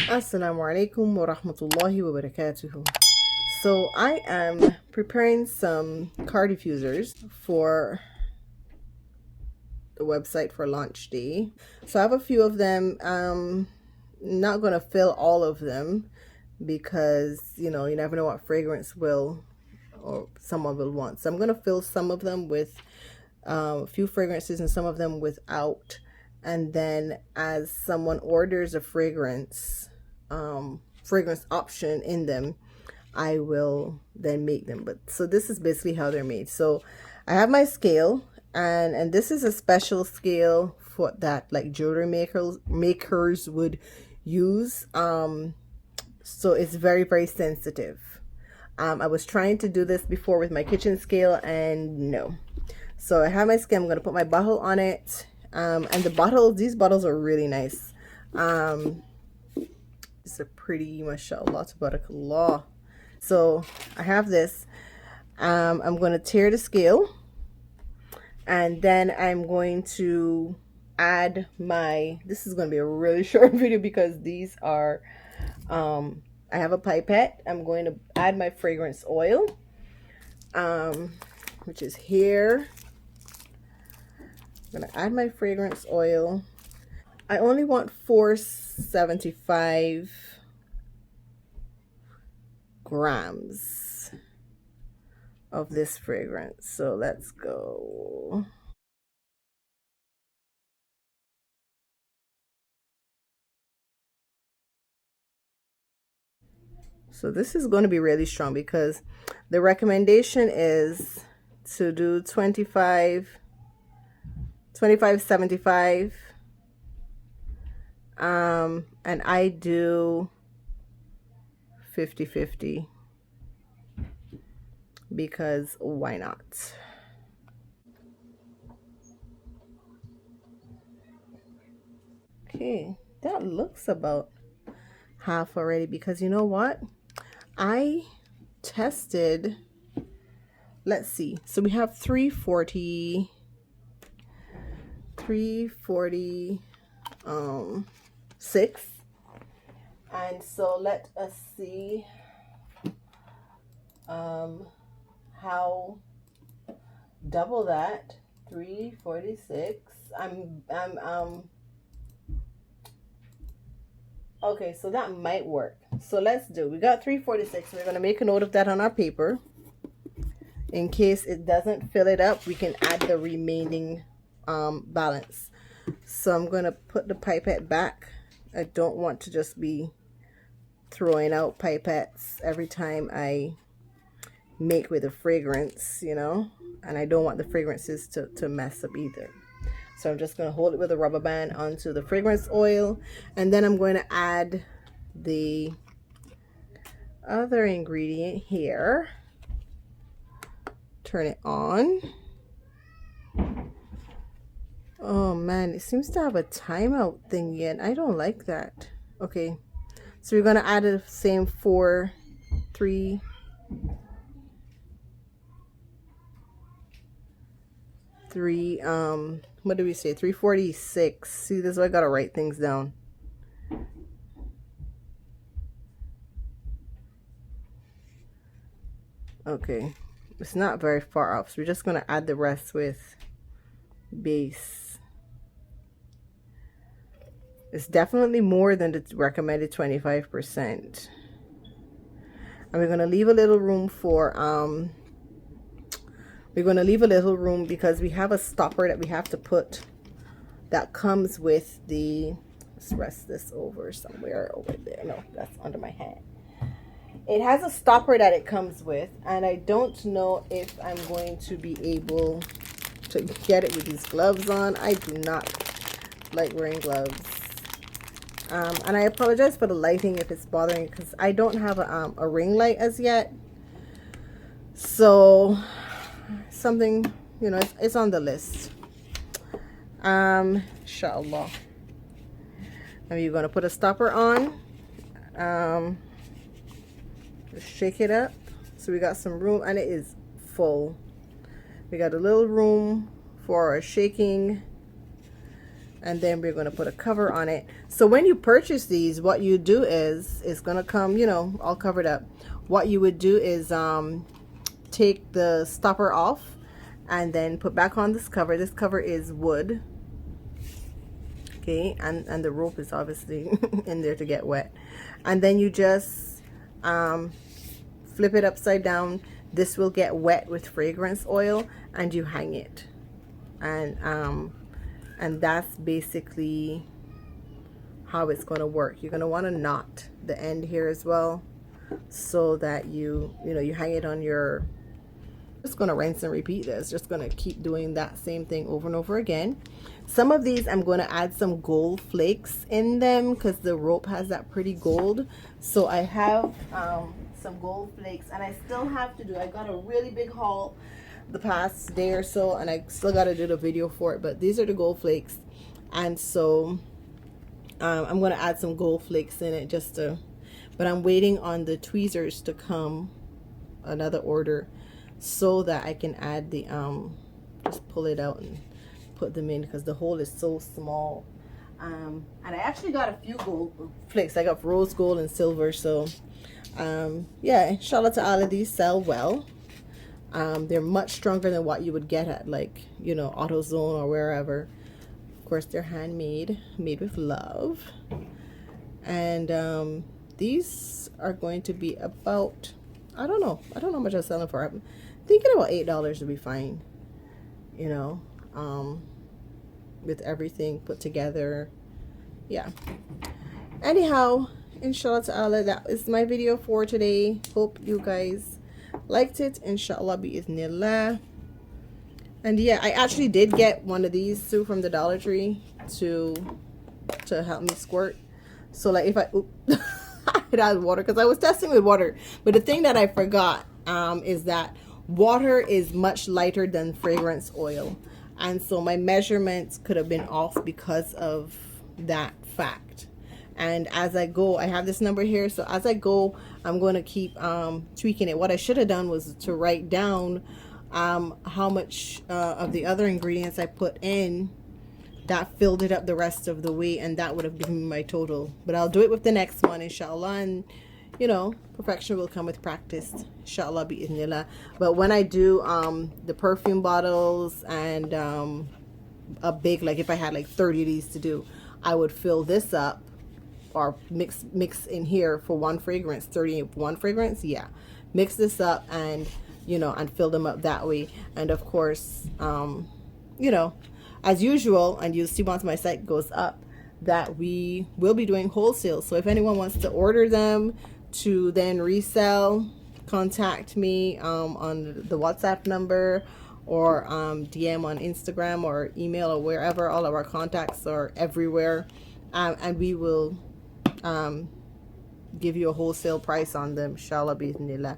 Assalamu alaikum wa rahmatullahi wa barakatuhu. So I am preparing some car diffusers for the website for launch day. So I have a few of them. Not gonna fill all of them because you never know what fragrance will or someone will want. So I'm gonna fill some of them with a few fragrances and some of them without. And then as someone orders a fragrance option in them, I will then make them. But so this is basically how they're made. So I have my scale, and this is a special scale for that like jewelry makers would use. So it's very, very sensitive. I was trying to do this before with my kitchen scale and no. So I have my scale. I'm going to put my bottle on it. And these bottles are really nice. It's a pretty, mashallah, tabarakallah. So I have this. I'm going to tear the scale. And then I'm going to add this is going to be a really short video because these are, I have a pipette. I'm going to add my fragrance oil, which is here. I'm going to add my fragrance oil. I only want 475 grams of this fragrance. So let's go. So this is going to be really strong because the recommendation is to do 25, 75. And I do 50-50 because why not? Okay, that looks about half already because you know what? I tested, let's see. So we have 340 6, and so let us see how double that 346. Okay, so that might work. So let's do, we got 346. We're going to make a note of that on our paper in case it doesn't fill it up. We can add the remaining balance. So I'm going to put the pipette back. I don't want to just be throwing out pipettes every time I make with a fragrance, and I don't want the fragrances to mess up either. So I'm just going to hold it with a rubber band onto the fragrance oil, and then I'm going to add the other ingredient here. Turn it on. Oh man, it seems to have a timeout thing yet. I don't like that. Okay, so we're gonna add the same 4, 3, what do we say? 346. See, this is why I gotta write things down. Okay, it's not very far off, so we're just gonna add the rest with base. It's definitely more than the recommended 25%. And we're gonna leave a little room for because we have a stopper that we have to put that comes with the, let's rest this over somewhere over there. No, that's under my hand. It has a stopper that it comes with, and I don't know if I'm going to be able to get it with these gloves on. I do not like wearing gloves. And I apologize for the lighting if it's bothering, because I don't have a ring light as yet. So something, it's on the list. Inshallah. Now you're going to put a stopper on. Just shake it up. So we got some room, and it is full. We got a little room for our shaking. and then we're going to put a cover on it. So when you purchase these, what you do is, it's going to come, you know, all covered up. What you would do is take the stopper off and then put back on this cover. This cover is wood, okay, and the rope is obviously in there to get wet. And then you just flip it upside down. This will get wet with fragrance oil, and you hang it. And that's basically how it's going to work. You're going to want to knot the end here as well, so that you hang it on your, just going to rinse and repeat this, just going to keep doing that same thing over and over again. Some of these I'm going to add some gold flakes in them because the rope has that pretty gold. So I have some gold flakes, and I still have to do, I got a really big haul the past day or so, and I still got to do the video for it, but these are the gold flakes. And so I'm going to add some gold flakes in it just to, but I'm waiting on the tweezers to come, another order, so that I can add the just pull it out and put them in, because the hole is so small. And I actually got a few gold flakes. I got rose gold and silver. So yeah, inshallah ta'ala, these sell well. They're much stronger than what you would get at, like, you know, AutoZone or wherever. Of course, they're handmade, made with love. And these are going to be about, I don't know how much I'm selling for. I'm thinking about $8 would be fine, you know, with everything put together. Yeah. Anyhow, inshallah ta'ala, that is my video for today. Hope you guys liked it. Inshallah bi'ithnillah. And yeah, I actually did get one of these too from the Dollar Tree to help me squirt. So like if I it has water, because I was testing with water, but the thing that I forgot is that water is much lighter than fragrance oil, and so my measurements could have been off because of that fact. And as I go, I have this number here, so as I go, I'm going to keep tweaking it. What I should have done was to write down how much of the other ingredients I put in that filled it up the rest of the way, and that would have given me my total. But I'll do it with the next one, inshallah, and you know, perfection will come with practice, inshallah bi'idhnillah. But when I do the perfume bottles and a big, like if I had like 30 of these to do, I would fill this up or mix in here for one fragrance, 30 of one fragrance, yeah, mix this up and, you know, and fill them up that way. And of course, you know, as usual, and you'll see once my site goes up, that we will be doing wholesale. So if anyone wants to order them to then resell, contact me on the WhatsApp number, or DM on Instagram or email or wherever. All of our contacts are everywhere, and we will give you a wholesale price on them, inshallah bi'idhnillah.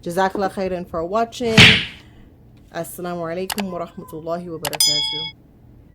Jazakallah khairan for watching. Assalamu alaikum wa rahmatullahi wa barakatuh.